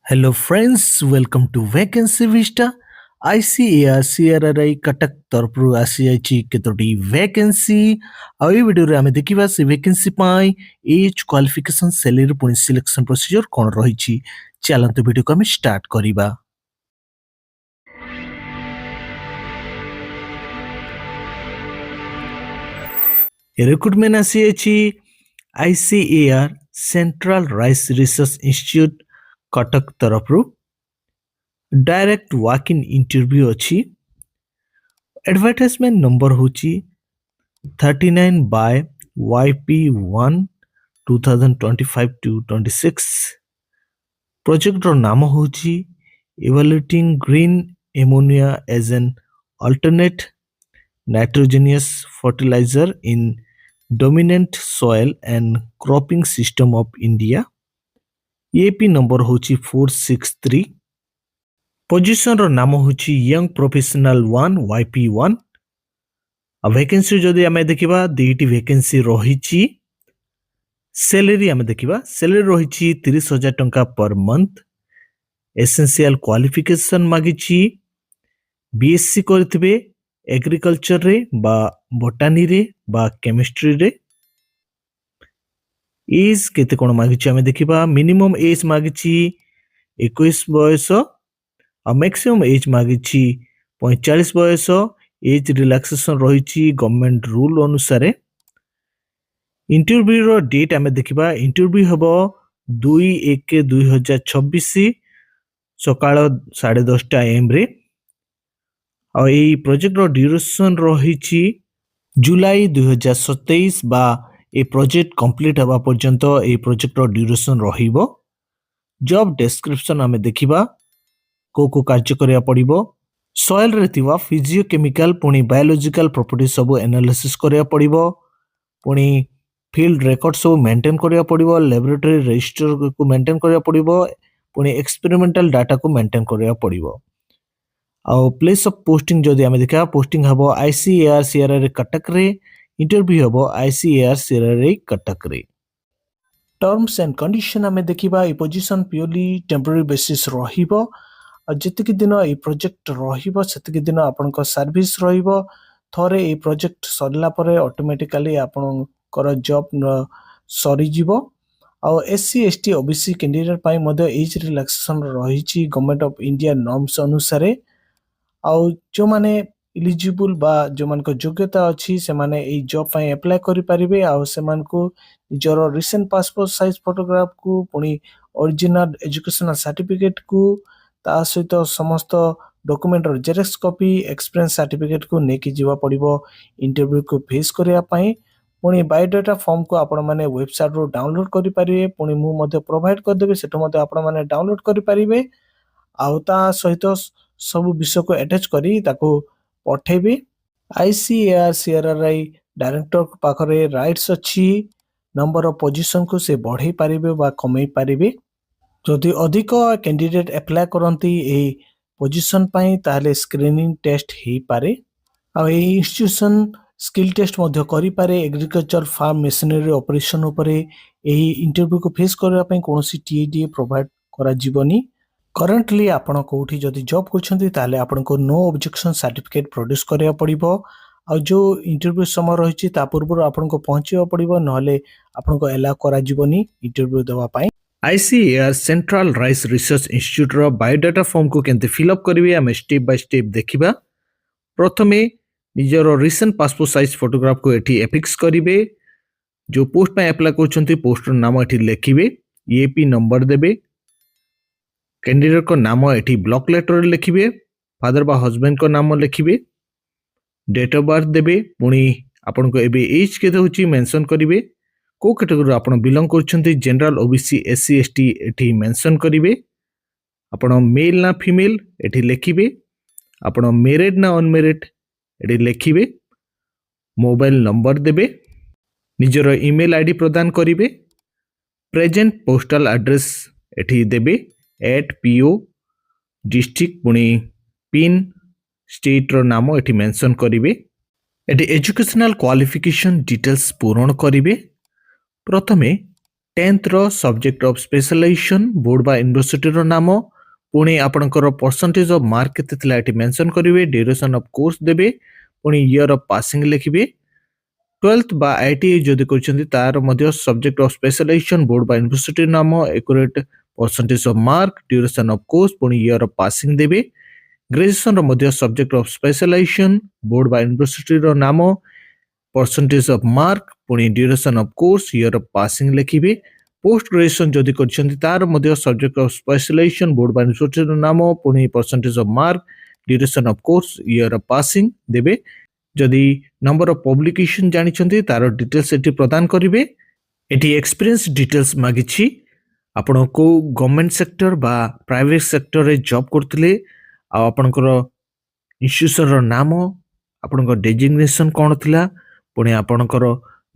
Hello friends, welcome to Vacancy Vista. ICAR CRRI Cuttack तरफରୁ ଆସିଯାଇଛି କେତୋଟି vacancy ଆଉ ଏଇ ଭିଡିଓରେ ଆମେ ଦେଖିବା ସେ ଭ୍ୟାକେନ୍ସି ପାଇଁ ଏଜ୍ କ୍ୱାଲିଫିକେସନ ସାଲାରୀ ପୁଣି ସିଲେକ୍ସନ ପ୍ରୋସିଜର କ'ଣ ରହିଛି। ଚାଲନ୍ତୁ ଭିଡିଓକୁ ଆମେ ଷ୍ଟାର୍ଟ କରିବା। ରିକ୍ରୁଟମେଣ୍ଟ ଆସିଯାଇଛି ICAR central rice research institute Cuttack तरफରୁ डायरेक्ट वॉक इन इंटरव्यू अच्छी। एडवर्टाइजमेंट नंबर होची 39/YP1 2025-26। प्रोजेक्ट रो नाम होची evaluating green ammonia as an alternate nitrogenous fertilizer in dominant soil and cropping system of India. AP number होची 463। Position रो नाम होची young professional 1 YP1। Vacancy जदि आमे देखिबा दुईटी वैकेंसी रहिची। सैलरी आमे देखिबा सैलरी रहिची 30,000 टंका पर मंथ। एसेंशियल क्वालिफिकेशन मागिची बीएससी करथिबे एग्रीकल्चर रे बा बोटानी रे बा केमिस्ट्री रे। एज केते कोन मागिची आमे देखिबा मिनिमम एज मागिची 21 बयस आ मैक्सिमम एज मागिची 45 बयस। एज रिलैक्सेशन रही गवर्नमेंट रूल अनुसार। इंटरव्यू रो डेट आमे देखिबा इंटरव्यू हबो 2/1/2026 सकाळ 10:30 AM रे। आ ए प्रोजेक्ट रो ड्यूरेशन रही जुलाई 2027 बा ए प्रोजेक्ट कंप्लीट हबा पर्यंत ए प्रोजेक्ट रो ड्यूरेशन रहिबो। जॉब डिस्क्रिप्शन आमे देखिबा को कार्य करिया पड़िबो। सॉइल रे थिवा फिजियोकेमिकल पुणी बायोलॉजिकल प्रॉपर्टी सब एनालिसिस करिया पड़िबो। पुणी फील्ड रिकॉर्ड सब मेंटेन करिया पड़िबो। लैबोरेटरी रजिस्टर को मेंटेन करिया पड़िबो। पुणी एक्सपेरिमेंटल डाटा को मेंटेन करिया पड़िबो। आ प्लेस ऑफ पोस्टिंग जदि आमे देखा पोस्टिंग हबो ICAR CRRI कटक रे। इंटरव्यू हबो ICAR CRRI कटक रे। टर्म्स एंड कंडीशन आमे देखिबा ए पोजीशन प्योरली टेम्पररी बेसिस रहिबो। जितकी दिन ये प्रोजेक्ट रहिबो सेतकी दिन आपनको सर्विस रहिबो। थरे ये प्रोजेक्ट सरला परे ऑटोमेटिकली आपनकर जॉब सरी जीवो। आ SC ST OBC कैंडिडेट पाई मध्य एज रिलैक्सेशन रहिछि गवर्नमेंट ऑफ इंडिया नॉर्म्स अनुसार। आ जो माने एलिजिबल बा जो मानको योग्यता अछि से माने ए जॉब पाई अप्लाई करि परिबे। आ से मानको निजरो रिसेंट पासपोर्ट साइज फोटोग्राफ को पुणी ओरिजिनल एजुकेशनल सर्टिफिकेट को ता सहित समस्त document xerox copy experience certificate को नेकी जीवा पड़िबो इंटरव्यू को फेस करिया पई। पुणी बायोडाटा फॉर्म को आपण माने वेबसाइट रो डाउनलोड करि परिबे। पुणी मु मध्ये प्रोवाइड कर देबे सेटो मध्ये आपण माने डाउनलोड करि परिबे। आ ता सहित सब विषय को अटैच करी ताको पठेबे। ICAR CRRI डायरेक्टर पाखरे राइट्स अछि नंबर ऑफ पोजीशन को से बढ़ाई परिबे बा कमाई परिबे। जदि अधिक कैंडिडेट अप्लाई करती ए पोजीशन पाई ताले स्क्रीनिंग टेस्ट ही पारे। आ ए इंस्टीट्यूशन स्किल टेस्ट मध्य करि पारे। एग्रीकल्चर फार्म मशीनरी ऑपरेशन उपरे एही इंटरव्यू को फेस करबा पई कोनोसी TADA प्रोवाइड करा जीवनी। करंटली आपण कोठी जदि जॉब करछंती ताले आपण को नो ऑब्जेक्शन सर्टिफिकेट प्रोड्यूस करिया पड़िबो। आ जो इंटरव्यू समय रहिछि ता पूर्व आपण को पहुंचिबा पड़िबो नहले आपण को एला करा जीवनी इंटरव्यू देवा पई। ICAR central rice research institute रो बायोडाटा फॉर्म को केनते फिल अप करिवे हम स्टेप बाय स्टेप देखिबा। प्रथमे निजरो रिसेंट पासपोर्ट साइज फोटोग्राफ को एठी एफिक्स करिवे। जो पोस्ट पे अप्लाई करछंती पोस्ट रो नाम एठी लिखिबे। एपी नंबर देबे। कैंडिडेट को नाम एठी ब्लॉक लेटर लिखिबे। फादर बा हस्बैंड को नाम लिखिबे। डेट ऑफ बर्थ देबे। पुणी आपन को एबे एज केते होची मेंशन करिवे। को कैटेगरी आपण बिलोंग करछंती जनरल OBC SC ST एठी मेंशन करिवे। आपण मेल ना फीमेल एठी लिखिबे। आपण मैरिड ना अनमैरिड एठी लिखिबे। मोबाइल नंबर देबे। निजरो ईमेल आईडी प्रदान करिवे। प्रेजेंट पोस्टल एड्रेस एठी देबे @PO डिस्ट्रिक्ट पुणी पिन स्टेट रो नाम एठी मेंशन करिवे। एठी एजुकेशनल क्वालिफिकेशन डिटेल्स पूरण करिवे। प्रथमे 10th ର ସବଜେକ୍ଟ ଅଫ୍ ସ୍ପେଶାଲାଇଜେସନ୍ ବୋର୍ଡ ବା ୟୁନିଭର୍ସିଟିର ନାମ, ପୁଣି ଆପଣଙ୍କର ପରସେଣ୍ଟେଜ ଅଫ୍ ମାର୍କ କେତେ ଥିଲା ଏଠି ମେନସନ୍ କରିବେ, ଡ୍ୟୁରେସନ୍ ଅଫ୍ କୋର୍ସ ଦେବେ, ପୁଣି ଇୟର ଅଫ୍ ପାସିଂ ଲେଖିବେ। 12th ବା ITI ଯଦି କରିଛନ୍ତି ତାର ମଧ୍ୟ ସବଜେକ୍ଟ ଅଫ୍ ସ୍ପେଶାଲାଇଜେସନ୍ ବୋର୍ଡ ବା ୟୁନିଭର୍ସିଟିର ନାମ, accurate percentage off mark, duration of course, ପୁଣି ଇୟର ଅଫ୍ ପାସିଂ ଦେବେ। ଗ୍ରାଜୁଏସନର ମଧ୍ୟ ସବଜେକ୍ଟ ଅଫ୍ ସ୍ପେଶାଲାଇଜେସନ୍ ବୋର୍ଡ ବା ୟୁନିଭର୍ସିଟିର ନାମ, ପରସେଣ୍ଟେଜ ଅଫ୍ ମାର୍କ, ପୁଣି duration of course, year of passing ଲେଖିବେ। ପୋଷ୍ଟ ଗ୍ରାଜୁଏସନ୍ ଯଦି କରିଛନ୍ତି ତାର ମଧ୍ୟ ସବଜେକ୍ଟ ଅଫ୍ ସ୍ପେଶାଲାଇଜେସନ୍ ବୋର୍ଡ ବା ୟୁନିଭର୍ସିଟିର ନାମ, ପୁଣି percentage off mark, duration of course, year of passing ଦେବେ। ଯଦି ନମ୍ବର ଅଫ୍ ପବ୍ଲିକେସନ୍ ଜାଣିଛନ୍ତି ତାର ଡିଟେଲ୍ସ ଏଠି ପ୍ରଦାନ କରିବେ। ଏଠି ଏକ୍ସପିରିଏନ୍ସ ଡିଟେଲ୍ସ ମାଗିଛି, ଆପଣ କେଉଁ ଗଭର୍ଣ୍ଣମେଣ୍ଟ ସେକ୍ଟର ବା ପ୍ରାଇଭେଟ ସେକ୍ଟରରେ ଜବ୍ କରୁଥିଲେ, ଆଉ ଆପଣଙ୍କର ଇନଷ୍ଟିଟ୍ୟୁସନର ନାମ, ଆପଣଙ୍କ ଡେଜିଗ୍ନେସନ୍ କ'ଣ ଥିଲା, ପୁଣି ଆପଣଙ୍କର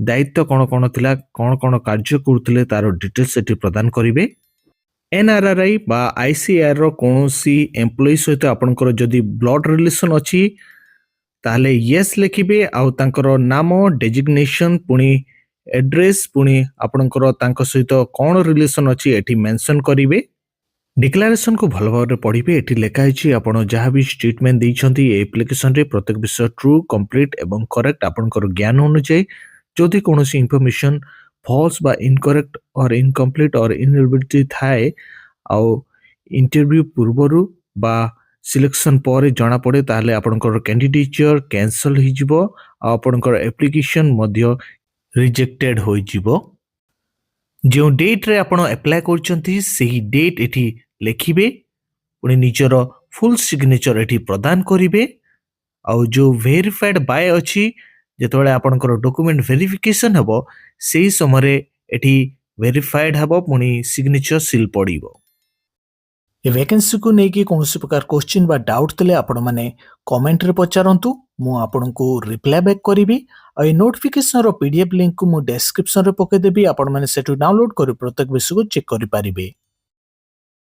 ଦାୟିତ୍ୱ କ'ଣ ଥିଲା, କ'ଣ କାର୍ଯ୍ୟ କରୁଥିଲେ ତାର ଡିଟେଲ୍ସ ଏଠି ପ୍ରଦାନ କରିବେ। NRRI ବା ICARର କୌଣସି ଏମ୍ପ୍ଲୟି ସହିତ ଆପଣଙ୍କର ଯଦି ବ୍ଲଡ୍ ରିଲେସନ୍ ଅଛି ତାହେଲେ ୟେସ୍ ଲେଖିବେ, ଆଉ ତାଙ୍କର ନାମ, ଡେଜିଗ୍ନେସନ୍, ପୁଣି ଆଡ୍ରେସ୍, ପୁଣି ଆପଣଙ୍କର ତାଙ୍କ ସହିତ କ'ଣ ରିଲେସନ୍ ଅଛି ଏଠି ମେନସନ୍ କରିବେ। ଡିକ୍ଲାରେସନକୁ ଭଲ ଭାବରେ ପଢ଼ିବେ। ଏଠି ଲେଖା ହେଇଛି ଆପଣ ଯାହା ବି ଷ୍ଟେଟମେଣ୍ଟ ଦେଇଛନ୍ତି ଏ ଆପ୍ଲିକେସନରେ ପ୍ରତ୍ୟେକ ବିଷୟ ଟ୍ରୁ, କମ୍ପ୍ଲିଟ୍ ଏବଂ କରେକ୍ଟ ଆପଣଙ୍କର ଜ୍ଞାନ ଅନୁଯାୟୀ। ଯଦି କୌଣସି ଇନଫର୍ମେସନ୍ ଫଲ୍ସ ବା ଇନକରେକ୍ଟ ଅର୍ ଇନକମ୍ପ୍ଲିଟ୍ ଅର୍ ଇନଏବିଲିଟି ଥାଏ, ଆଉ ଇଣ୍ଟରଭ୍ୟୁ ପୂର୍ବରୁ ବା ସିଲେକ୍ସନ୍ ପରେ ଜଣାପଡ଼େ, ତାହେଲେ ଆପଣଙ୍କର କ୍ୟାଣ୍ଡିଡେଚର କ୍ୟାନସଲ୍ ହେଇଯିବ, ଆଉ ଆପଣଙ୍କର ଆପ୍ଲିକେସନ୍ ମଧ୍ୟ ରିଜେକ୍ଟେଡ୍ ହୋଇଯିବ। ଯେଉଁ ଡେଟ୍ରେ ଆପଣ ଆପ୍ଲାଏ କରୁଛନ୍ତି ସେହି ଡେଟ୍ ଏଠି ଲେଖିବେ, ପୁଣି ନିଜର ଫୁଲ୍ ସିଗ୍ନେଚର ଏଠି ପ୍ରଦାନ କରିବେ। ଆଉ ଯେଉଁ ଭେରିଫାଏଡ୍ ବାୟ ଅଛି, ଯେତେବେଳେ ଆପଣଙ୍କର ଡକୁମେଣ୍ଟ ଭେରିଫିକେସନ୍ ହେବ ସେହି ସମୟରେ ଏଠି ଭେରିଫାଏଡ୍ ହେବ, ପୁଣି ସିଗ୍ନେଚର ସିଲ୍ ପଡ଼ିବ। ଏ ଭ୍ୟାକେନ୍ସିକୁ ନେଇକି କୌଣସି ପ୍ରକାର କ୍ୱେଶ୍ଚିନ୍ ବା ଡାଉଟ୍ ଥିଲେ ଆପଣମାନେ କମେଣ୍ଟରେ ପଚାରନ୍ତୁ, ମୁଁ ଆପଣଙ୍କୁ ରିପ୍ଲାଏ ବ୍ୟାକ୍ କରିବି। ଆଉ ଏ ନୋଟିଫିକେସନର PDF ଲିଙ୍କକୁ ମୁଁ ଡେସ୍କ୍ରିପ୍ସନରେ ପକାଇଦେବି, ଆପଣମାନେ ସେଠୁ ଡାଉନଲୋଡ୍ କରି ପ୍ରତ୍ୟେକ ବିଷୟକୁ ଚେକ୍ କରିପାରିବେ।